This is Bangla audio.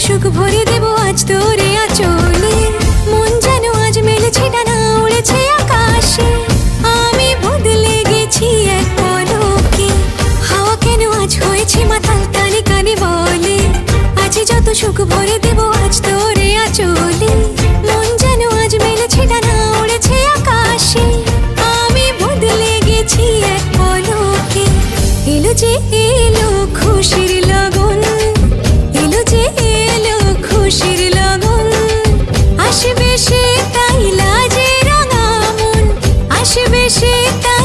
সুখ ভরে দেব আজ তোরে আঁচলে। মন যেন আজ মেলেছে ডানা, উড়েছে আকাশে। আমি বদলে গেছি এক পলকে, হাওয়া কেন আজ হয়েছে মাতাল, কানে কানে বলে আজ যত সুখ ভরে দেব আজ তোরে আঁচলে। মন যেন আজ মেলেছে ডানা, উড়েছে আকাশে। আমি বদলে গেছি এক পলকে। এলো যে এলো খুশির লগন, এলো যে এলো খুশির লগন। আসবে সে তাই লাজে রাঙা মন, আসবে সে তাই